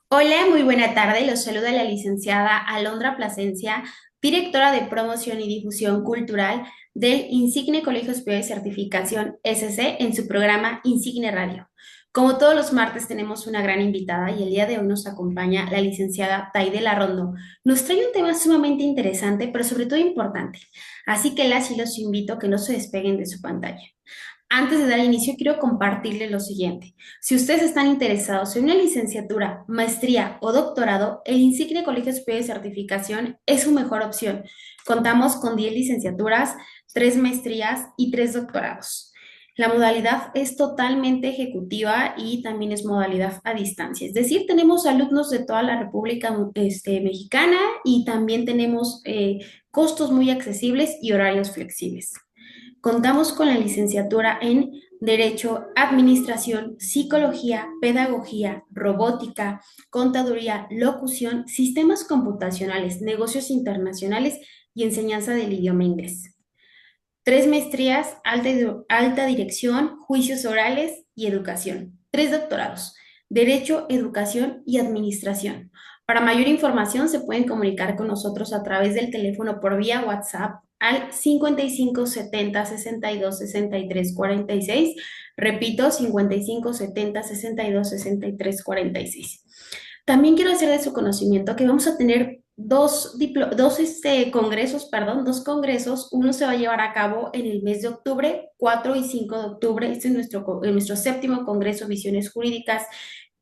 Hola, muy buena tarde. Los saluda la licenciada Alondra Plasencia, directora de Promoción y Difusión Cultural del Insigne Colegio Superior de Certificación SC en su programa Insigne Radio. Como todos los martes tenemos una gran invitada y el día de hoy nos acompaña la licenciada Taide Larrondo. Nos trae un tema sumamente interesante, pero sobre todo importante. Así que las y los invito a que no se despeguen de su pantalla. Antes de dar inicio, quiero compartirles lo siguiente. Si ustedes están interesados en una licenciatura, maestría o doctorado, el Insigne Colegio Superior de Certificación es su mejor opción. Contamos con 10 licenciaturas, 3 maestrías y 3 doctorados. La modalidad es totalmente ejecutiva y también es modalidad a distancia. Es decir, tenemos alumnos de toda la República Mexicana y también tenemos costos muy accesibles y horarios flexibles. Contamos con la licenciatura en Derecho, Administración, Psicología, Pedagogía, Robótica, Contaduría, Locución, Sistemas Computacionales, Negocios Internacionales y Enseñanza del idioma inglés. 3 maestrías, alta dirección, juicios orales y educación. 3 doctorados, Derecho, Educación y Administración. Para mayor información se pueden comunicar con nosotros a través del teléfono por vía WhatsApp al 55 70 62 63 46. Repito, 55 70 62 63 46. También quiero hacer de su conocimiento que vamos a tener dos congresos. Uno se va a llevar a cabo en el mes de octubre, 4 y 5 de octubre. Este es nuestro séptimo congreso, Visiones Jurídicas,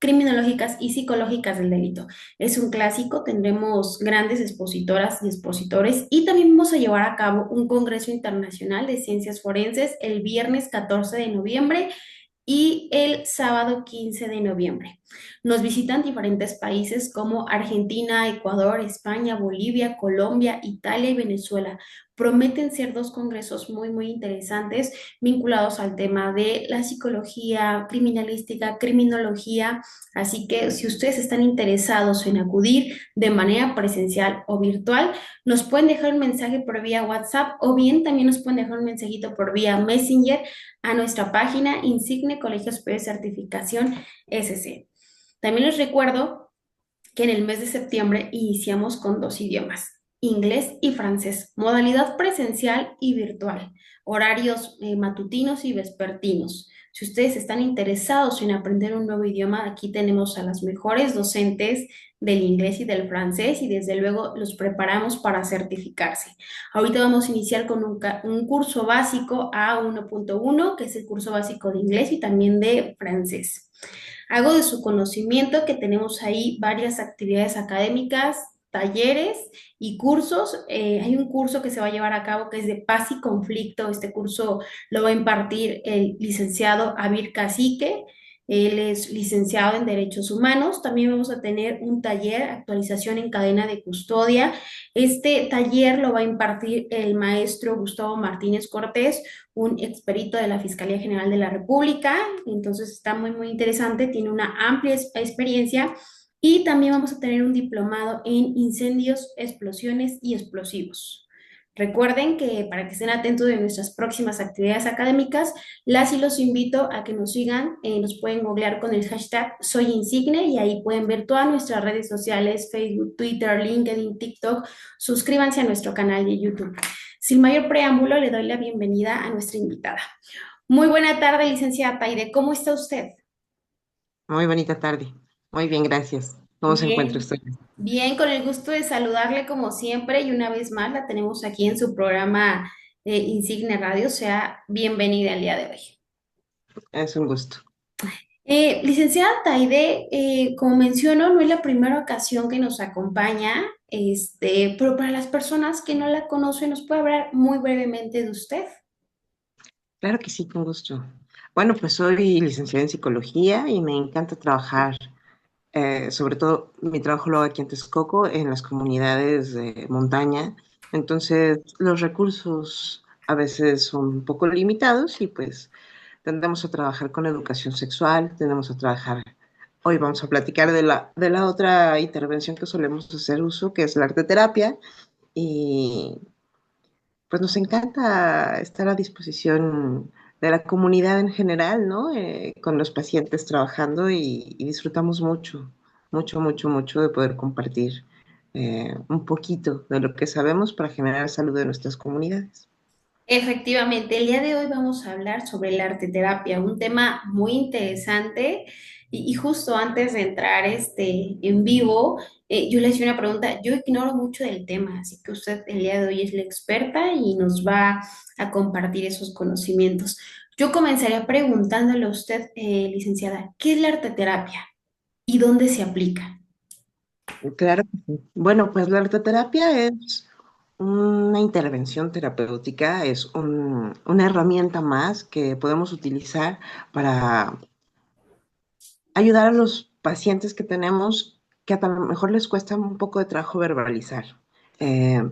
Criminológicas y Psicológicas del Delito. Es un clásico, tendremos grandes expositoras y expositores y también vamos a llevar a cabo un congreso internacional de ciencias forenses el viernes 14 de noviembre y el sábado 15 de noviembre. Nos visitan diferentes países como Argentina, Ecuador, España, Bolivia, Colombia, Italia y Venezuela. Prometen ser dos congresos muy, muy interesantes vinculados al tema de la psicología criminalística, criminología. Así que si ustedes están interesados en acudir de manera presencial o virtual, nos pueden dejar un mensaje por vía WhatsApp o bien también nos pueden dejar un mensajito por vía Messenger a nuestra página Insigne Colegio Superior de Certificación SC. También les recuerdo que en el mes de septiembre iniciamos con 2 idiomas, inglés y francés, modalidad presencial y virtual, horarios matutinos y vespertinos. Si ustedes están interesados en aprender un nuevo idioma, aquí tenemos a las mejores docentes del inglés y del francés y desde luego los preparamos para certificarse. Ahorita vamos a iniciar con un curso básico A1.1, que es el curso básico de inglés y también de francés. Hago de su conocimiento que tenemos ahí varias actividades académicas, talleres y cursos. Hay un curso que se va a llevar a cabo que es de paz y conflicto. Este curso lo va a impartir el licenciado Abir Cacique. Él es licenciado en Derechos Humanos. También vamos a tener un taller, actualización en cadena de custodia. Este taller lo va a impartir el maestro Gustavo Martínez Cortés, un experito de la Fiscalía General de la República. Entonces está muy, muy interesante, tiene una amplia experiencia y también vamos a tener un diplomado en incendios, explosiones y explosivos. Recuerden que para que estén atentos de nuestras próximas actividades académicas, las y los invito a que nos sigan, nos pueden googlear con el hashtag Soy Insigne y ahí pueden ver todas nuestras redes sociales, Facebook, Twitter, LinkedIn, TikTok. Suscríbanse a nuestro canal de YouTube. Sin mayor preámbulo, le doy la bienvenida a nuestra invitada. Muy buena tarde, licenciada Taide. ¿Cómo está usted? Muy bonita tarde. Muy bien, gracias. ¿Cómo se encuentra Bien, usted? bien, con el gusto de saludarle como siempre y una vez más la tenemos aquí en su programa Insigne Radio. Sea bienvenida el día de hoy. Es un gusto. Licenciada Taide, como menciono, no es la primera ocasión que nos acompaña, pero para las personas que no la conocen, ¿nos puede hablar muy brevemente de usted? Claro que sí, con gusto. Bueno, pues soy licenciada en psicología y me encanta trabajar, sobre todo mi trabajo lo hago aquí en Texcoco, en las comunidades de montaña. Entonces, los recursos a veces son un poco limitados y pues tendemos a trabajar con educación sexual, tendemos a trabajar. Hoy vamos a platicar de la otra intervención que solemos hacer uso, que es la arteterapia. Y pues nos encanta estar a disposición de la comunidad en general, ¿no? Con los pacientes trabajando y disfrutamos mucho mucho, mucho, mucho de poder compartir un poquito de lo que sabemos para generar salud de nuestras comunidades. Efectivamente, el día de hoy vamos a hablar sobre la arteterapia, un tema muy interesante y justo antes de entrar en vivo, yo le hice una pregunta, yo ignoro mucho del tema, así que usted el día de hoy es la experta y nos va a compartir esos conocimientos. Yo comenzaría preguntándole a usted, licenciada, ¿qué es la arteterapia y dónde se aplica? Claro que sí. Bueno, pues la arteterapia es una intervención terapéutica, es una herramienta más que podemos utilizar para ayudar a los pacientes que tenemos que a lo mejor les cuesta un poco de trabajo verbalizar. Eh,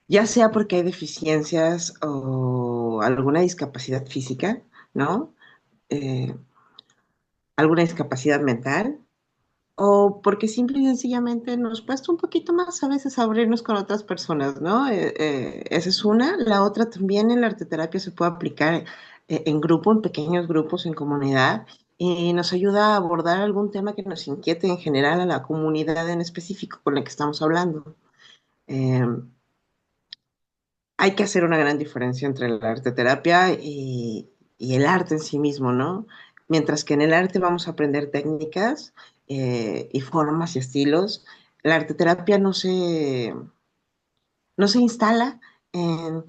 ya sea porque hay deficiencias o alguna discapacidad física, ¿no? Eh, alguna discapacidad mental, o porque simple y sencillamente nos cuesta un poquito más a veces abrirnos con otras personas, ¿no? Esa es una. La otra también en la arteterapia se puede aplicar en grupo, en pequeños grupos, en comunidad, y nos ayuda a abordar algún tema que nos inquiete en general a la comunidad en específico con la que estamos hablando. Eh, Hay que hacer una gran diferencia entre la arteterapia y el arte en sí mismo, ¿no? Mientras que en el arte vamos a aprender técnicas y formas y estilos, la arteterapia no se instala en,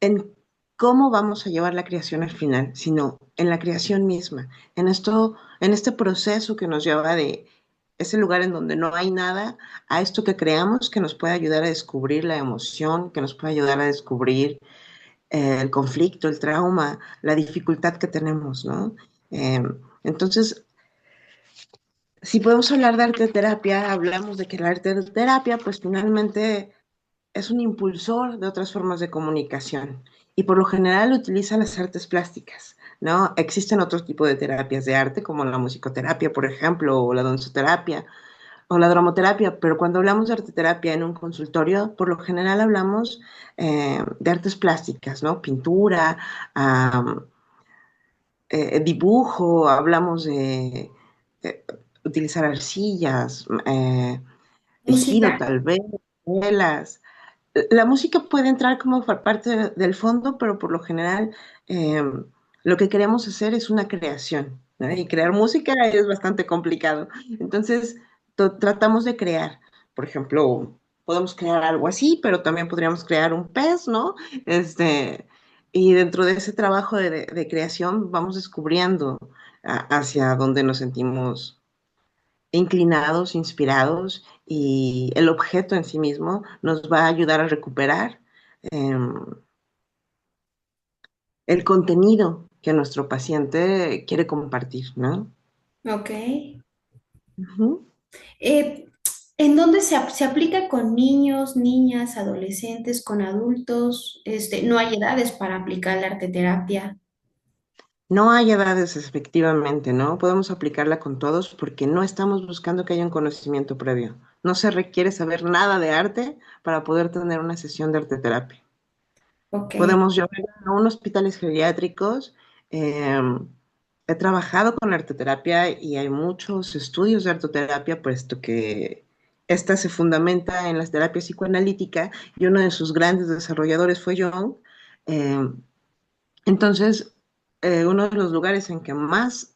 en cómo vamos a llevar la creación al final, sino en la creación misma, en este proceso que nos lleva de ese lugar en donde no hay nada a esto que creamos que nos puede ayudar a descubrir la emoción, que nos puede ayudar a descubrir el conflicto, el trauma, la dificultad que tenemos, ¿no? Eh, entonces, si podemos hablar de arte terapia, hablamos de que la arte terapia, pues finalmente es un impulsor de otras formas de comunicación y por lo general utiliza las artes plásticas, ¿no? Existen otros tipos de terapias de arte, como la musicoterapia, por ejemplo, o la danzoterapia, o la dramoterapia, pero cuando hablamos de arte terapia en un consultorio, por lo general hablamos de artes plásticas, ¿no? Pintura, um, dibujo, hablamos de utilizar arcillas, tejido Música. tal vez, velas. La música puede entrar como parte del fondo, pero por lo general eh, lo que queremos hacer es una creación, ¿no? Y crear música es bastante complicado. Entonces, tratamos de crear, por ejemplo, podemos crear algo así, pero también podríamos crear un pez, ¿no? Y dentro de ese trabajo de creación vamos descubriendo hacia dónde nos sentimos inclinados, inspirados, y el objeto en sí mismo nos va a ayudar a recuperar eh, el contenido que nuestro paciente quiere compartir, ¿no? Ok. Ujú. Eh, ¿En dónde se aplica con niños, niñas, adolescentes, con adultos? No hay edades para aplicar la arteterapia. No hay edades, efectivamente, ¿no? Podemos aplicarla con todos porque no estamos buscando que haya un conocimiento previo. No se requiere saber nada de arte para poder tener una sesión de arte terapia. Ok, Podemos llevar a unos hospitales geriátricos. eh, He trabajado con la arteterapia y hay muchos estudios de arteterapia, puesto que esta se fundamenta en las terapias psicoanalíticas y uno de sus grandes desarrolladores fue Jung. Eh, entonces, uno de los lugares en que más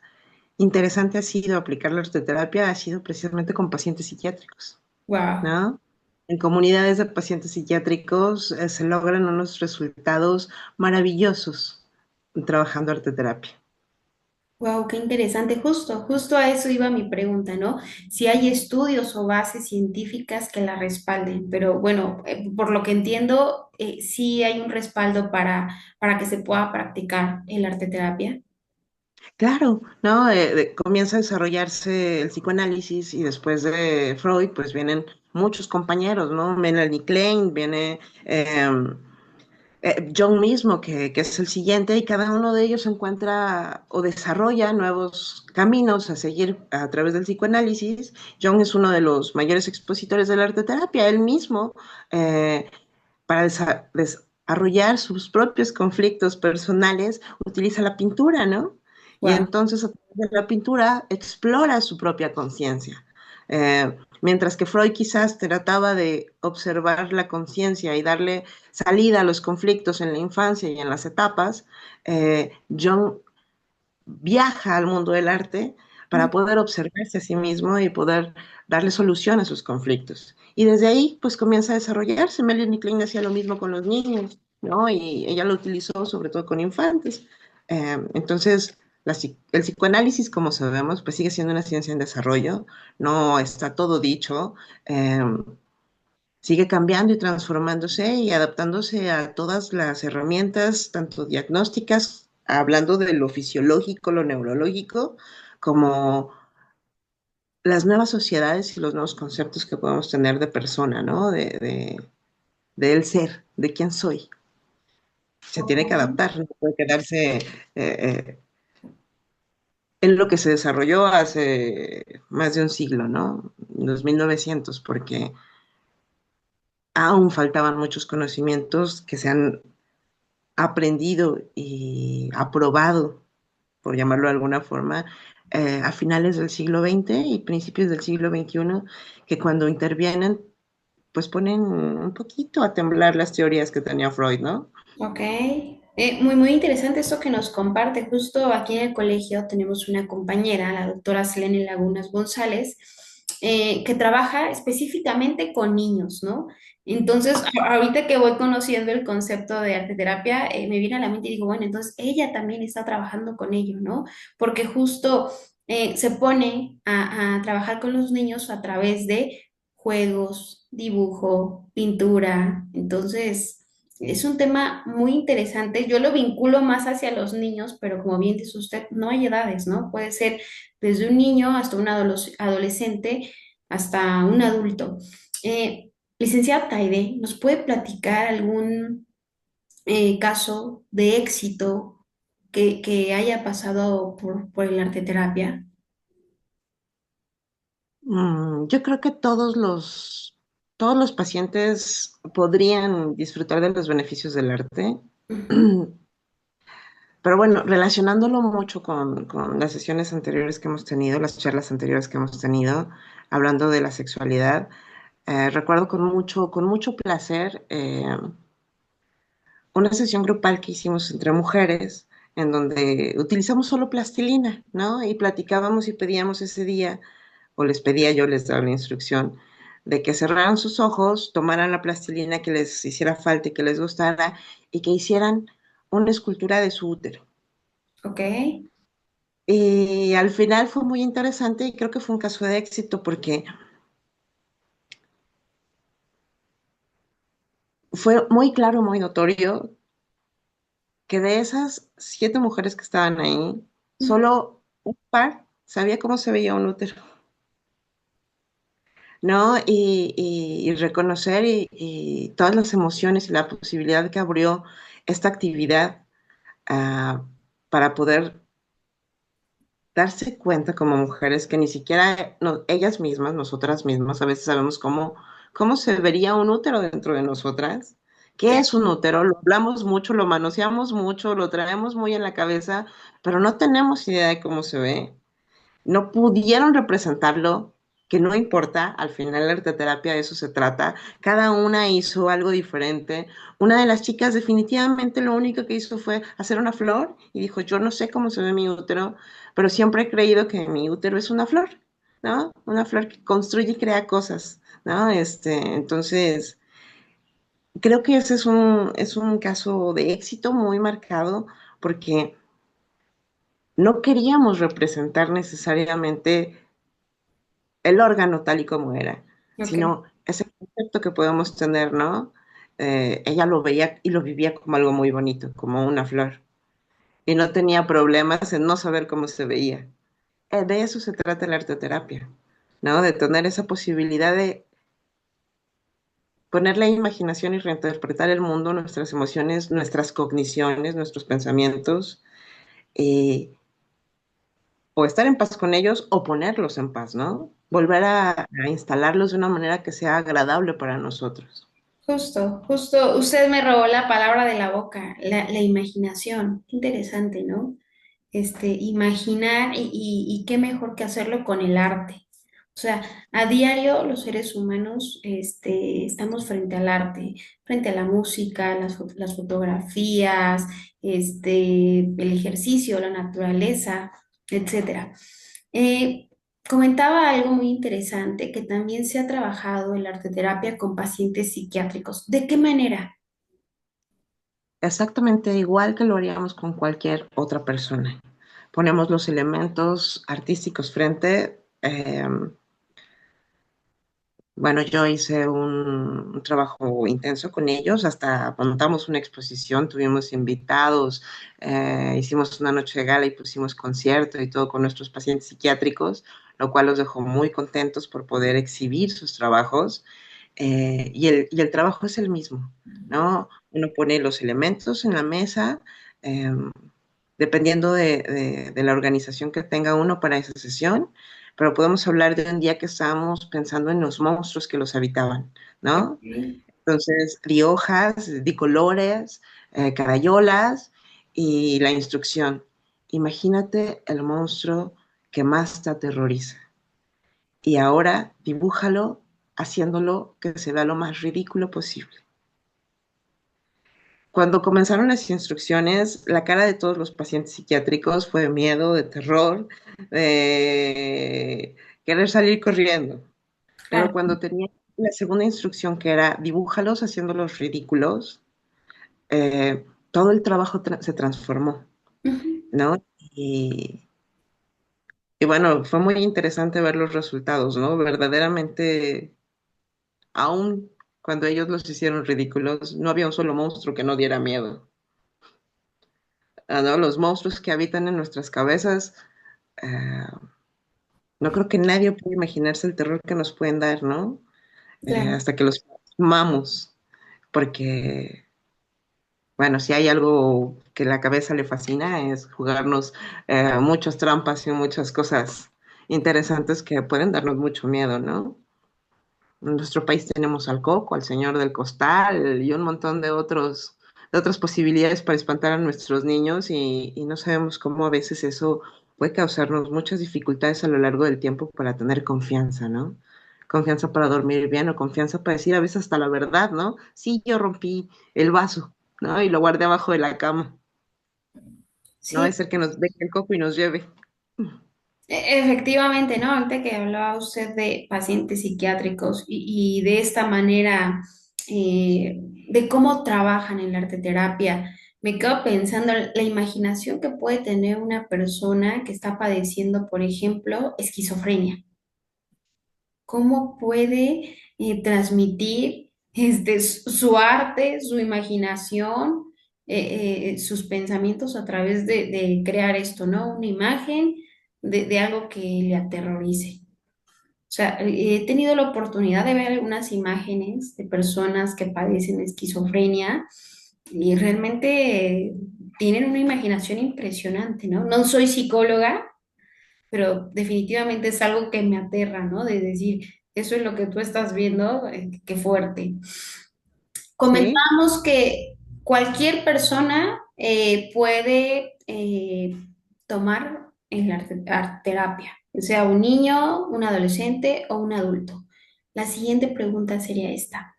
interesante ha sido aplicar la arteterapia ha sido precisamente con pacientes psiquiátricos, wow, ¿no? En comunidades de pacientes psiquiátricos se logran unos resultados maravillosos trabajando arteterapia. wow, qué interesante. Justo a eso iba mi pregunta, ¿no? Si hay estudios o bases científicas que la respalden, pero bueno, por lo que entiendo, sí hay un respaldo para que se pueda practicar el arteterapia. Claro, ¿no? Comienza a desarrollarse el psicoanálisis y después de Freud, pues vienen muchos compañeros, ¿no? Melanie Klein, viene Jung mismo, que es el siguiente, y cada uno de ellos encuentra o desarrolla nuevos caminos a seguir a través del psicoanálisis. Jung es uno de los mayores expositores de la arteterapia, él mismo, eh, para desarrollar sus propios conflictos personales, utiliza la pintura, ¿no? Y Wow. entonces a través de la pintura explora su propia conciencia. Mientras que Freud quizás trataba de observar la conciencia y darle salida a los conflictos en la infancia y en las etapas, Jung viaja al mundo del arte para poder observarse a sí mismo y poder darle solución a sus conflictos. Y desde ahí, pues comienza a desarrollarse. Melanie Klein hacía lo mismo con los niños, ¿no? Y ella lo utilizó sobre todo con infantes. Entonces, el psicoanálisis, como sabemos, pues sigue siendo una ciencia en desarrollo, no está todo dicho, eh, sigue cambiando y transformándose y adaptándose a todas las herramientas, tanto diagnósticas, hablando de lo fisiológico, lo neurológico, como las nuevas sociedades y los nuevos conceptos que podemos tener de persona, ¿no? Del ser, de quién soy. Se Ok. tiene que adaptar, no puede quedarse en lo que se desarrolló hace más de un siglo, ¿no? Los 1900, porque aún faltaban muchos conocimientos que se han aprendido y aprobado, por llamarlo de alguna forma, a finales del siglo XX y principios del siglo XXI, que cuando intervienen, pues ponen un poquito a temblar las teorías que tenía Freud, ¿no? Ok, muy interesante esto que nos comparte. Justo aquí en el colegio tenemos una compañera, la doctora Selene Lagunas González, que trabaja específicamente con niños, ¿no? Entonces, ahorita que voy conociendo el concepto de arteterapia, me viene a la mente y digo, bueno, entonces ella también está trabajando con ello, ¿no? Porque justo se pone a trabajar con los niños a través de juegos, dibujo, pintura. Entonces... Es un tema muy interesante. Yo lo vinculo más hacia los niños, pero como bien dice usted, no hay edades, ¿no? Puede ser desde un niño hasta un adolescente, hasta un adulto. Licenciada Taide, ¿nos puede platicar algún caso de éxito que haya pasado por el arte terapia? Yo creo que todos los pacientes podrían disfrutar de los beneficios del arte. Ujú, Pero bueno, relacionándolo mucho con las sesiones anteriores que hemos tenido, las charlas anteriores que hemos tenido, hablando de la sexualidad, recuerdo con mucho placer una sesión grupal que hicimos entre mujeres, en donde utilizamos solo plastilina, ¿no? Y platicábamos y pedíamos ese día, o les pedía yo, les daba la instrucción, de que cerraran sus ojos, tomaran la plastilina que les hiciera falta y que les gustara, y que hicieran una escultura de su útero. ok, Y al final fue muy interesante y creo que fue un caso de éxito porque fue muy claro, muy notorio que de esas 7 mujeres que estaban ahí, ujú, solo un par sabía cómo se veía un útero, ¿no? Y reconocer y todas las emociones y la posibilidad que abrió esta actividad ah, para poder darse cuenta como mujeres que ni siquiera ellas mismas, nosotras mismas, a veces sabemos cómo se vería un útero dentro de nosotras. ¿Qué es un útero? Lo hablamos mucho, lo manoseamos mucho, lo traemos muy en la cabeza, pero no tenemos idea de cómo se ve. No pudieron representarlo, que no importa, al final la arteterapia de eso se trata. Cada una hizo algo diferente. Una de las chicas definitivamente lo único que hizo fue hacer una flor y dijo, yo no sé cómo se ve mi útero, pero siempre he creído que mi útero es una flor, ¿no? Una flor que construye y crea cosas, ¿no? Entonces, creo que ese es un caso de éxito muy marcado porque no queríamos representar necesariamente el órgano tal y como era, ok. sino ese concepto que podemos tener, ¿no? Ella lo veía y lo vivía como algo muy bonito, como una flor, y no tenía problemas en no saber cómo se veía. De eso se trata la arteterapia, ¿no? De tener esa posibilidad de poner la imaginación y reinterpretar el mundo, nuestras emociones, nuestras cogniciones, nuestros pensamientos, eh, o estar en paz con ellos o ponerlos en paz, ¿no? Volver a instalarlos de una manera que sea agradable para nosotros. Justo, usted me robó la palabra de la boca, la imaginación. Qué interesante, ¿no? imaginar y qué mejor que hacerlo con el arte. O sea, a diario los seres humanos estamos frente al arte, frente a la música, las fotografías, el ejercicio, la naturaleza, etcétera. Eh, Comentaba algo muy interesante, que también se ha trabajado en la arteterapia con pacientes psiquiátricos. ¿De qué manera? Exactamente igual que lo haríamos con cualquier otra persona. Ponemos los elementos artísticos frente. Bueno, yo hice un trabajo intenso con ellos, hasta montamos una exposición, tuvimos invitados, hicimos una noche de gala y pusimos concierto y todo con nuestros pacientes psiquiátricos, lo cual los dejó muy contentos por poder exhibir sus trabajos. Y el trabajo es el mismo, ¿no? Uno pone los elementos en la mesa, eh, dependiendo de la organización que tenga uno para esa sesión, pero podemos hablar de un día que estábamos pensando en los monstruos que los habitaban, ¿no? Ok. Entonces, di hojas, di colores, carayolas y la instrucción. Imagínate el monstruo que más te aterroriza y ahora dibújalo haciéndolo que se vea lo más ridículo posible. Cuando comenzaron las instrucciones, la cara de todos los pacientes psiquiátricos fue de miedo, de terror, de querer salir corriendo. Pero Claro. cuando tenía la segunda instrucción, que era dibújalos haciéndolos ridículos, todo el trabajo se transformó, Ujú. ¿no? Y bueno, fue muy interesante ver los resultados, ¿no? Verdaderamente, aún cuando ellos los hicieron ridículos, no había un solo monstruo que no diera miedo. ¿No? Los monstruos que habitan en nuestras cabezas, eh, no creo que nadie pueda imaginarse el terror que nos pueden dar, ¿no? Claro. Hasta que los amamos, porque, bueno, si hay algo que la cabeza le fascina es jugarnos muchas trampas y muchas cosas interesantes que pueden darnos mucho miedo, ¿no? En nuestro país tenemos al Coco, al Señor del Costal y un montón de otras posibilidades para espantar a nuestros niños y no sabemos cómo a veces eso puede causarnos muchas dificultades a lo largo del tiempo para tener confianza, ¿no? Confianza para dormir bien o confianza para decir a veces hasta la verdad, ¿no? Sí, yo rompí el vaso, ¿no? Y lo guardé abajo de la cama. No Sí, es ser que nos deje el coco y nos lleve. efectivamente, ¿no? Ahorita que hablaba usted de pacientes psiquiátricos y de esta manera, de cómo trabajan en la arteterapia, me quedo pensando en la imaginación que puede tener una persona que está padeciendo, por ejemplo, esquizofrenia. ¿Cómo puede transmitir su arte, su imaginación, sus pensamientos a través de crear esto, ¿no? Una imagen de algo que le aterrorice? O sea, he tenido la oportunidad de ver algunas imágenes de personas que padecen esquizofrenia y realmente tienen una imaginación impresionante, ¿no? No soy psicóloga, pero definitivamente es algo que me aterra, ¿no? De decir, eso es lo que tú estás viendo, qué fuerte. ¿Sí? Comentamos que cualquier persona puede tomar en la terapia, sea un niño, un adolescente o un adulto. La siguiente pregunta sería esta,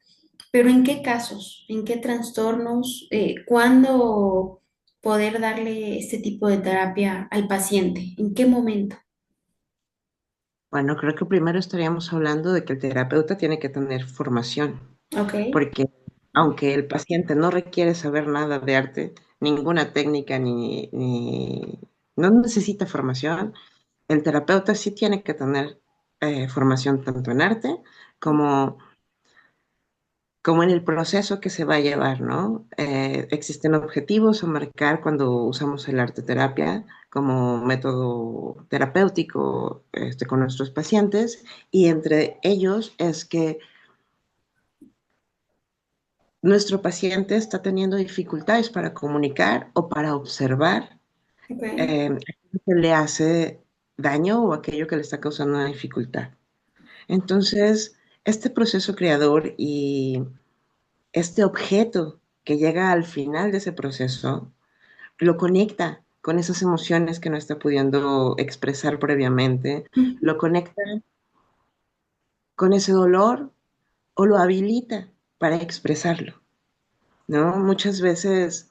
¿pero en qué casos, en qué trastornos, cuándo poder darle este tipo de terapia al paciente? ¿En qué momento? Bueno, creo que primero estaríamos hablando de que el terapeuta tiene que tener formación. Ok, Porque aunque el paciente no requiere saber nada de arte, ninguna técnica no necesita formación, el terapeuta sí tiene que tener formación tanto en arte como, como en el proceso que se va a llevar, ¿no? Existen objetivos a marcar cuando usamos el arte terapia como método terapéutico con nuestros pacientes y entre ellos es que nuestro paciente está teniendo dificultades para comunicar o para observar ok. aquello que le hace daño o aquello que le está causando una dificultad. Entonces, este proceso creador y este objeto que llega al final de ese proceso lo conecta. con esas emociones que no está pudiendo expresar previamente, Ujú. lo conecta con ese dolor o lo habilita para expresarlo, ¿no? Muchas veces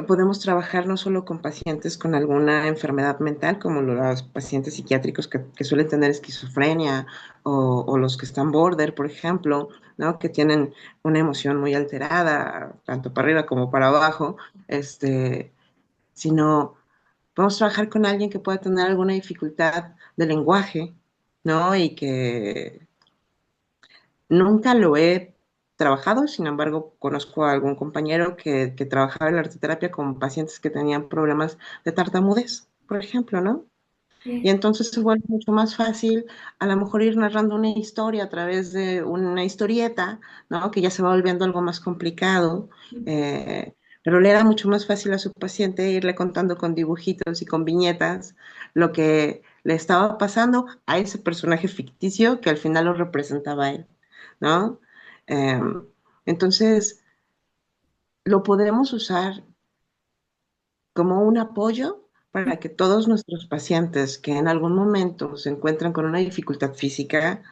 podemos trabajar no solo con pacientes con alguna enfermedad mental, como los pacientes psiquiátricos que suelen tener esquizofrenia o los que están border, por ejemplo, ¿no? Que tienen una emoción muy alterada, tanto para arriba como para abajo, este, sino podemos trabajar con alguien que pueda tener alguna dificultad de lenguaje, ¿no? Y que nunca lo he trabajado, sin embargo, conozco a algún compañero que trabajaba en la arteterapia con pacientes que tenían problemas de tartamudez, por ejemplo, ¿no? Y Bien. entonces se vuelve mucho más fácil a lo mejor ir narrando una historia a través de una historieta, ¿no? Que ya se va volviendo algo más complicado, pero le era mucho más fácil a su paciente irle contando con dibujitos y con viñetas lo que le estaba pasando a ese personaje ficticio que al final lo representaba a él, ¿no? Eh, entonces, lo podemos usar como un apoyo para que todos nuestros pacientes que en algún momento se encuentran con una dificultad física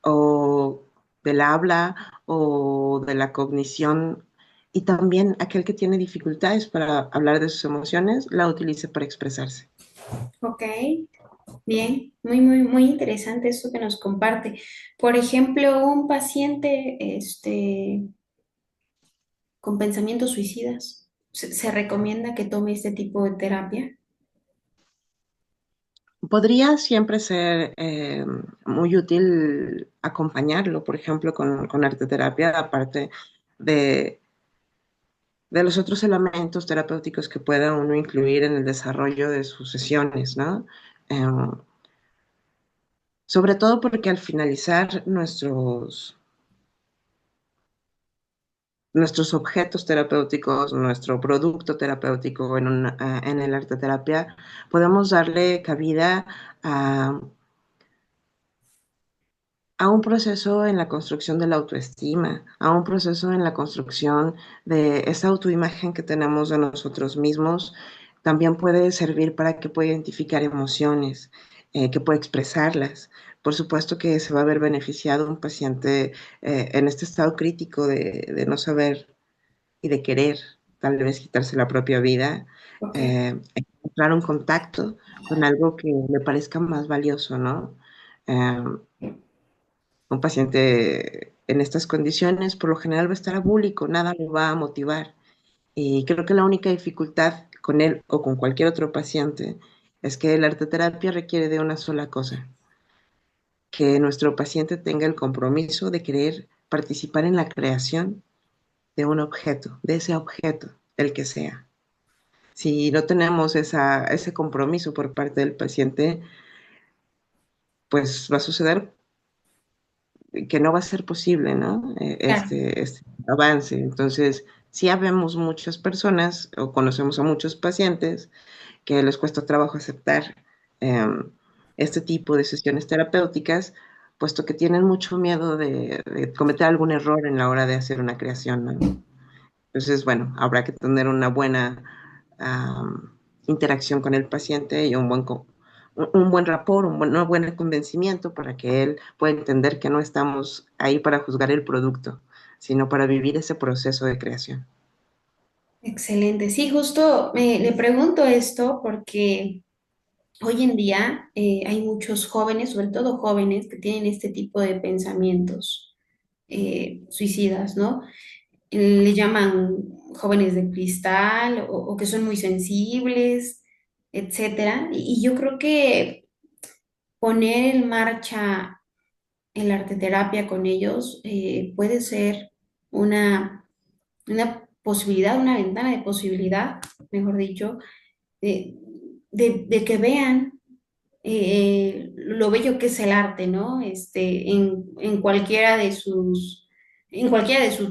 o del habla o de la cognición y también aquel que tiene dificultades para hablar de sus emociones, la utilice para expresarse. Ok, bien, muy interesante esto que nos comparte. Por ejemplo, un paciente con pensamientos suicidas, se recomienda que tome este tipo de terapia. Podría siempre ser muy útil acompañarlo, por ejemplo, con arteterapia, aparte de de los otros elementos terapéuticos que pueda uno incluir en el desarrollo de sus sesiones, ¿no? Eh, Sobre todo porque al finalizar nuestros objetos terapéuticos, nuestro producto terapéutico en el arte terapia, podemos darle cabida a, a un proceso en la construcción de la autoestima, a un proceso en la construcción de esa autoimagen que tenemos de nosotros mismos. También puede servir para que pueda identificar emociones, que pueda expresarlas. Por supuesto que se va a ver beneficiado un paciente en este estado crítico de no saber y de querer tal vez quitarse la propia vida, Ok, encontrar un contacto con algo que le parezca más valioso, ¿no? Eh, un paciente en estas condiciones por lo general va a estar abúlico, nada lo va a motivar. Y creo que la única dificultad con él o con cualquier otro paciente es que la arteterapia requiere de una sola cosa, que nuestro paciente tenga el compromiso de querer participar en la creación de un objeto, de ese objeto, el que sea. Si no tenemos ese compromiso por parte del paciente, pues va a suceder que no va a ser posible, ¿no? claro. Este avance. Entonces, sí habemos muchas personas o conocemos a muchos pacientes que les cuesta trabajo aceptar eh, este tipo de sesiones terapéuticas, puesto que tienen mucho miedo de cometer algún error en la hora de hacer una creación, ¿no? Entonces, bueno, habrá que tener una buena interacción con el paciente y un buen rapport, un buen convencimiento para que él pueda entender que no estamos ahí para juzgar el producto, sino para vivir ese proceso de creación. Excelente. Sí, justo le pregunto esto porque hoy en día hay muchos jóvenes, sobre todo jóvenes, que tienen este tipo de pensamientos suicidas, ¿no? Le llaman jóvenes de cristal o que son muy sensibles, etcétera. Y yo creo que poner en marcha el arteterapia con ellos puede ser una posibilidad, una ventana de posibilidad, mejor dicho, de, de que vean lo bello que es el arte, ¿no? En cualquiera de su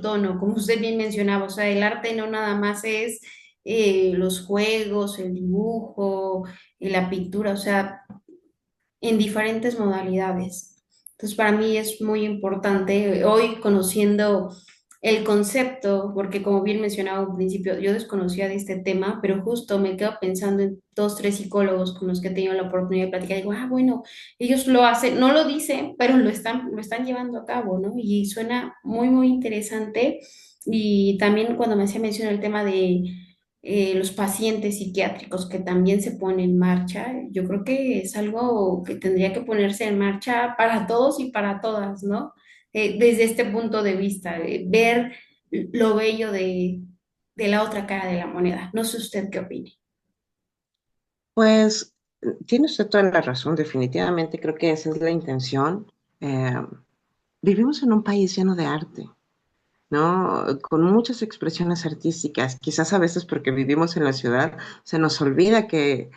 tono, como usted bien mencionaba, o sea, el arte no nada más es los juegos, el dibujo, la pintura, o sea, en diferentes modalidades. Entonces, para mí es muy importante, hoy conociendo el concepto, porque como bien mencionaba al principio, yo desconocía de este tema, pero justo me quedo pensando en dos, tres psicólogos con los que he tenido la oportunidad de platicar. Digo, ah, bueno, ellos lo hacen, no lo dicen, pero lo están llevando a cabo, ¿no? Y suena muy, muy interesante. Y también cuando me hacía mención el tema de los pacientes psiquiátricos que también se ponen en marcha, yo creo que es algo que tendría que ponerse en marcha para todos y para todas, ¿no? Desde este punto de vista, ver lo bello de la otra cara de la moneda. No sé usted qué opine. Pues tiene usted toda la razón, definitivamente creo que esa es la intención. Eh, Vivimos en un país lleno de arte, ¿no? Con muchas expresiones artísticas. Quizás a veces porque vivimos en la ciudad se nos olvida que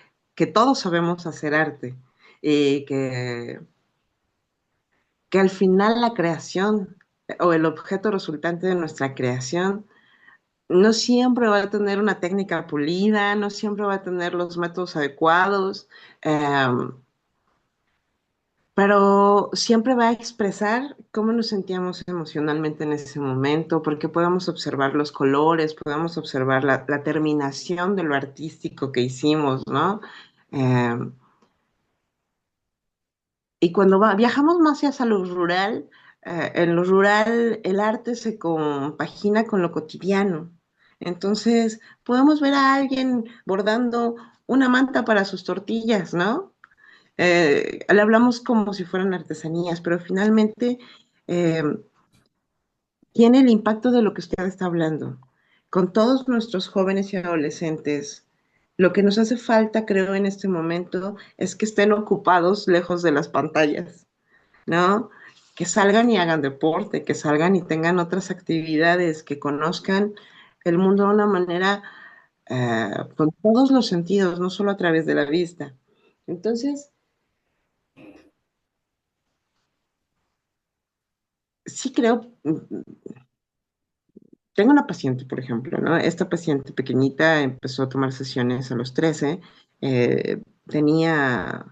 todos sabemos hacer arte y que al final la creación o el objeto resultante de nuestra creación no siempre va a tener una técnica pulida, no siempre va a tener los métodos adecuados. eh, pero siempre va a expresar cómo nos sentíamos emocionalmente en ese momento, porque podemos observar los colores, podemos observar la terminación de lo artístico que hicimos, ¿no? Eh, y cuando viajamos más hacia lo rural, en lo rural el arte se compagina con lo cotidiano. Entonces, podemos ver a alguien bordando una manta para sus tortillas, ¿no? Le hablamos como si fueran artesanías, pero finalmente eh, tiene el impacto de lo que usted está hablando. Con todos nuestros jóvenes y adolescentes, lo que nos hace falta, creo, en este momento es que estén ocupados lejos de las pantallas, ¿no? Que salgan y hagan deporte, que salgan y tengan otras actividades, que conozcan el mundo de una manera con todos los sentidos, no solo a través de la vista. Entonces, sí creo, tengo una paciente, por ejemplo, ¿no? Esta paciente pequeñita empezó a tomar sesiones a los 13, tenía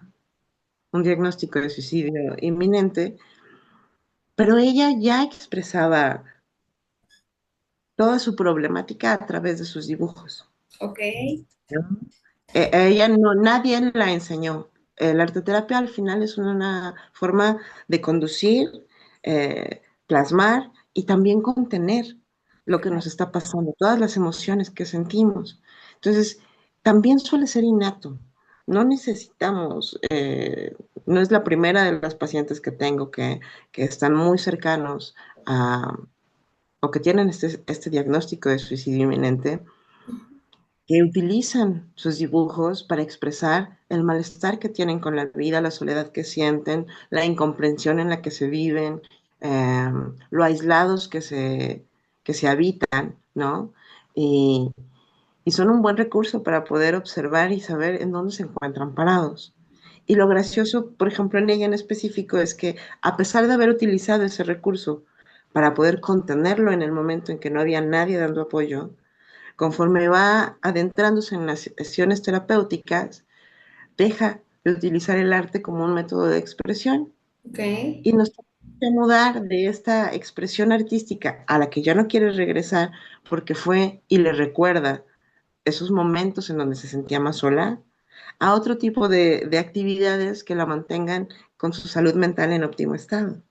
un diagnóstico de suicidio inminente, pero ella ya expresaba toda su problemática a través de sus dibujos, Ok, ¿no? Ella no, nadie la enseñó. La arteterapia al final es una forma de conducir, plasmar y también contener lo que nos está pasando, todas las emociones que sentimos. Entonces, también suele ser innato. No necesitamos, no es la primera de las pacientes que tengo que están muy cercanos a, o que tienen este diagnóstico de suicidio inminente, que utilizan sus dibujos para expresar el malestar que tienen con la vida, la soledad que sienten, la incomprensión en la que se viven, eh, lo aislados que se habitan, ¿no? Y, y son un buen recurso para poder observar y saber en dónde se encuentran parados. Y lo gracioso, por ejemplo, en ella en específico, es que a pesar de haber utilizado ese recurso para poder contenerlo en el momento en que no había nadie dando apoyo, conforme va adentrándose en las sesiones terapéuticas, deja de utilizar el arte como un método de expresión ok, y nos tiene que mudar de esta expresión artística a la que ya no quiere regresar porque fue y le recuerda esos momentos en donde se sentía más sola, a otro tipo de actividades que la mantengan con su salud mental en óptimo estado.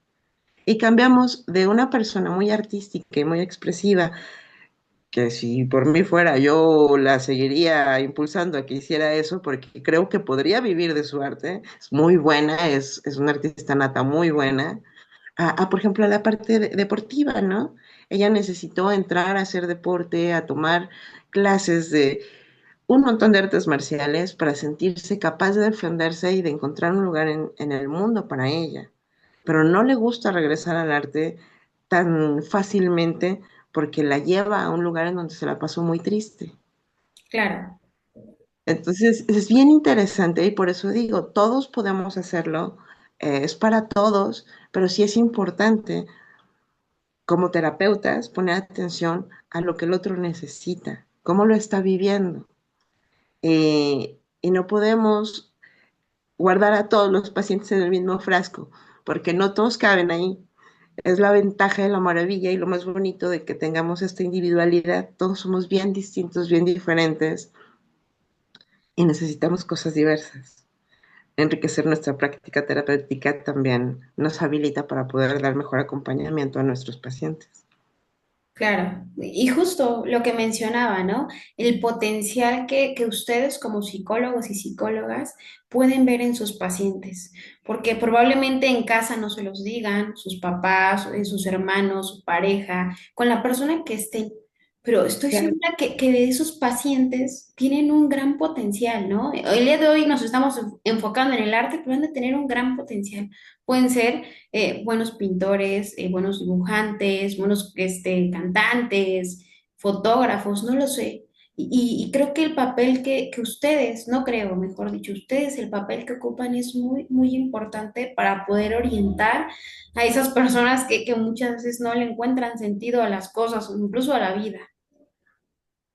Y cambiamos de una persona muy artística y muy expresiva que si por mí fuera, yo la seguiría impulsando a que hiciera eso porque creo que podría vivir de su arte. Es muy buena, es una artista nata muy buena. Por ejemplo, a la parte deportiva, ¿no? Ella necesitó entrar a hacer deporte, a tomar clases de un montón de artes marciales para sentirse capaz de defenderse y de encontrar un lugar en el mundo para ella. Pero no le gusta regresar al arte tan fácilmente porque la lleva a un lugar en donde se la pasó muy triste. claro, Entonces, es bien interesante y por eso digo, todos podemos hacerlo, es para todos, pero sí es importante como terapeutas poner atención a lo que el otro necesita, cómo lo está viviendo. Y no podemos guardar a todos los pacientes en el mismo frasco, porque no todos caben ahí. Es la ventaja de la maravilla y lo más bonito de que tengamos esta individualidad. Todos somos bien distintos, bien diferentes y necesitamos cosas diversas. Enriquecer nuestra práctica terapéutica también nos habilita para poder dar mejor acompañamiento a nuestros pacientes. Claro, y justo lo que mencionaba, ¿no? El potencial que ustedes como psicólogos y psicólogas pueden ver en sus pacientes, porque probablemente en casa no se los digan, sus papás, sus hermanos, su pareja, con la persona que estén, pero estoy Claro. segura que esos pacientes tienen un gran potencial, ¿no? El día de hoy nos estamos enfocando en el arte, pero han de tener un gran potencial. Pueden ser buenos pintores, buenos dibujantes, buenos cantantes, fotógrafos, no lo sé. Y creo que el papel que ustedes, no creo, mejor dicho, ustedes, el papel que ocupan es muy, muy importante para poder orientar a esas personas que muchas veces no le encuentran sentido a las cosas o incluso a la vida.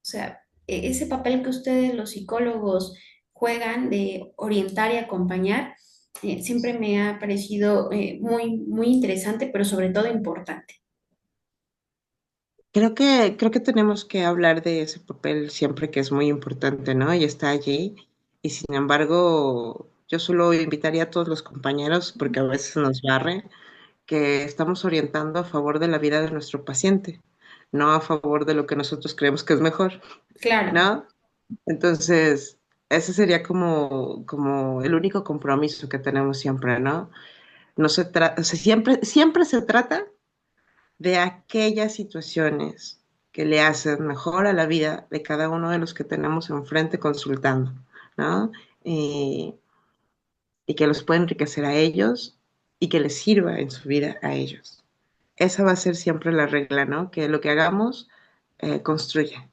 O sea, ese papel que ustedes, los psicólogos, juegan de orientar y acompañar, siempre me ha parecido muy, muy interesante, pero sobre todo importante. Creo que tenemos que hablar de ese papel siempre que es muy importante, ¿no? Y está allí. Y sin embargo, yo solo invitaría a todos los compañeros, porque a veces nos barre, que estamos orientando a favor de la vida de nuestro paciente, no a favor de lo que nosotros creemos que es mejor, Claro, ¿no? Entonces, ese sería como el único compromiso que tenemos siempre, ¿no? No se trata, o sea, siempre se trata de aquellas situaciones que le hacen mejor a la vida de cada uno de los que tenemos enfrente consultando, ¿no? Y, y que los puede enriquecer a ellos y que les sirva en su vida a ellos. Esa va a ser siempre la regla, ¿no? Que lo que hagamos construya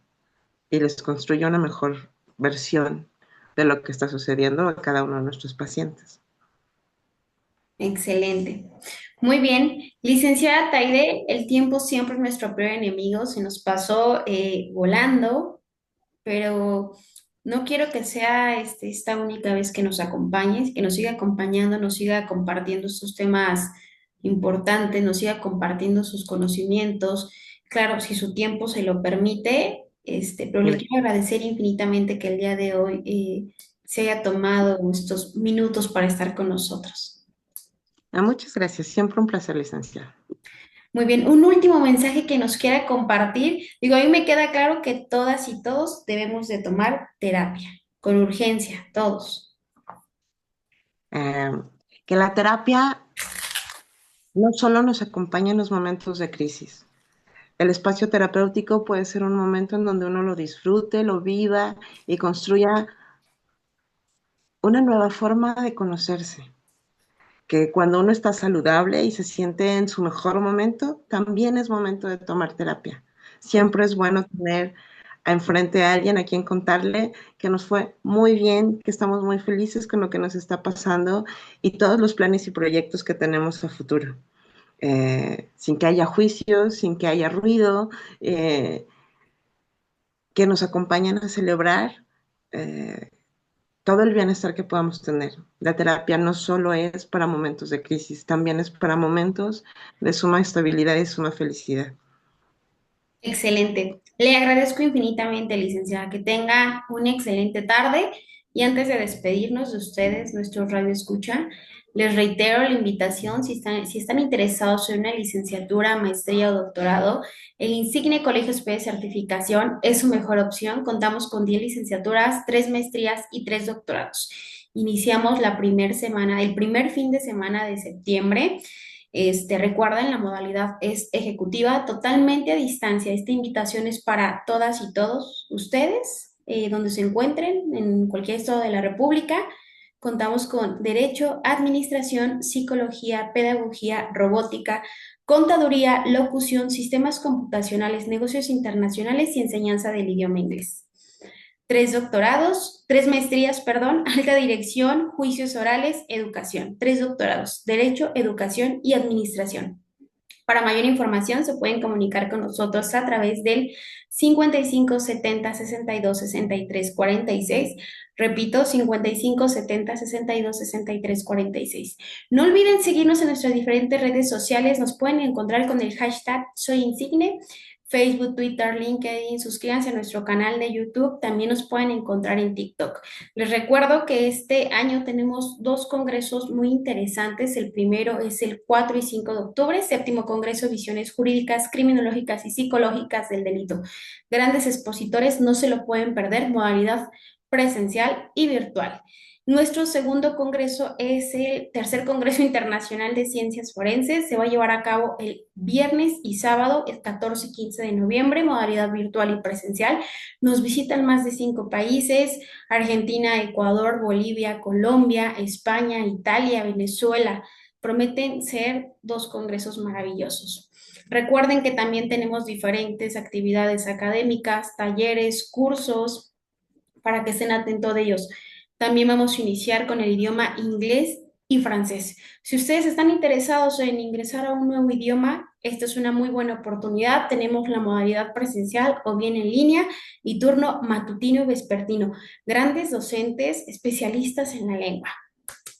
y les construya una mejor versión de lo que está sucediendo a cada uno de nuestros pacientes. excelente. Muy bien. Licenciada Taide, el tiempo siempre es nuestro peor enemigo. Se nos pasó volando, pero no quiero que sea esta única vez que nos acompañes, que nos siga acompañando, nos siga compartiendo estos temas importantes, nos siga compartiendo sus conocimientos. Claro, si su tiempo se lo permite, pero le quiero agradecer infinitamente que el día de hoy se haya tomado estos minutos para estar con nosotros. Muchas gracias, siempre un placer, licenciado. Muy bien, un último mensaje que nos quiera compartir. Digo, a mí me queda claro que todas y todos debemos de tomar terapia, con urgencia, todos. Eh, que la terapia no solo nos acompaña en los momentos de crisis. El espacio terapéutico puede ser un momento en donde uno lo disfrute, lo viva y construya una nueva forma de conocerse. Que cuando uno está saludable y se siente en su mejor momento, también es momento de tomar terapia. Siempre es bueno tener enfrente a alguien a quien contarle que nos fue muy bien, que estamos muy felices con lo que nos está pasando y todos los planes y proyectos que tenemos a futuro. Sin que haya juicios, sin que haya ruido, que nos acompañen a celebrar eh, todo el bienestar que podamos tener. La terapia no solo es para momentos de crisis, también es para momentos de suma estabilidad y suma felicidad. Excelente. Le agradezco infinitamente, licenciada, que tenga una excelente tarde. Y antes de despedirnos de ustedes, nuestro radio escucha, les reitero la invitación, si están interesados en una licenciatura, maestría o doctorado, el Insigne Colegio Superior de Certificación es su mejor opción. Contamos con 10 licenciaturas, 3 maestrías y 3 doctorados. Iniciamos la primera semana, el primer fin de semana de septiembre. Recuerden, la modalidad es ejecutiva, totalmente a distancia. Esta invitación es para todas y todos ustedes, donde se encuentren, en cualquier estado de la República. Contamos con Derecho, Administración, Psicología, Pedagogía, Robótica, Contaduría, Locución, Sistemas Computacionales, Negocios Internacionales y Enseñanza del idioma inglés. 3 doctorados, 3 maestrías, perdón, alta dirección, juicios orales, educación. 3 doctorados, derecho, educación y administración. Para mayor información se pueden comunicar con nosotros a través del 55 70 62 63 46. Repito, 55 70 62 63 46. No olviden seguirnos en nuestras diferentes redes sociales. Nos pueden encontrar con el hashtag Soy Insigne. Facebook, Twitter, LinkedIn, suscríbanse a nuestro canal de YouTube, también nos pueden encontrar en TikTok. Les recuerdo que este año tenemos dos congresos muy interesantes. El primero es el 4 y 5 de octubre, séptimo Congreso de Visiones Jurídicas, Criminológicas y Psicológicas del Delito. Grandes expositores, no se lo pueden perder, modalidad presencial y virtual. Nuestro segundo congreso es el tercer Congreso Internacional de Ciencias Forenses. Se va a llevar a cabo el viernes y sábado, el 14 y 15 de noviembre, modalidad virtual y presencial. Nos visitan más de 5 países: Argentina, Ecuador, Bolivia, Colombia, España, Italia, Venezuela. Prometen ser dos congresos maravillosos. Recuerden que también tenemos diferentes actividades académicas, talleres, cursos, para que estén atentos de ellos. También vamos a iniciar con el idioma inglés y francés. Si ustedes están interesados en ingresar a un nuevo idioma, esta es una muy buena oportunidad. Tenemos la modalidad presencial o bien en línea y turno matutino y vespertino. Grandes docentes especialistas en la lengua.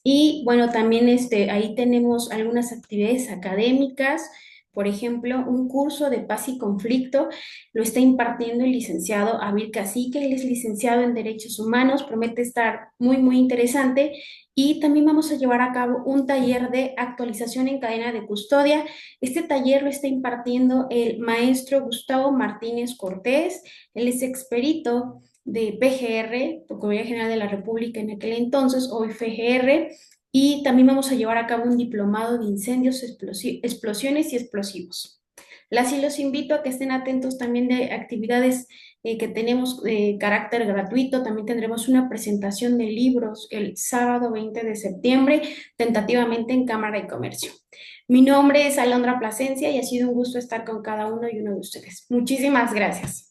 Y bueno, también ahí tenemos algunas actividades académicas. Por ejemplo, un curso de paz y conflicto lo está impartiendo el licenciado Abir Cacique. Él es licenciado en Derechos Humanos, promete estar muy, muy interesante. Y también vamos a llevar a cabo un taller de actualización en cadena de custodia. Este taller lo está impartiendo el maestro Gustavo Martínez Cortés. Él es experito de PGR, Procuraduría General de la República en aquel entonces, hoy FGR, y también vamos a llevar a cabo un diplomado de incendios, explosiones y explosivos. Las y los invito a que estén atentos también de actividades que tenemos de carácter gratuito. También tendremos una presentación de libros el sábado 20 de septiembre, tentativamente en Cámara de Comercio. Mi nombre es Alondra Plasencia y ha sido un gusto estar con cada uno y uno de ustedes. Muchísimas gracias.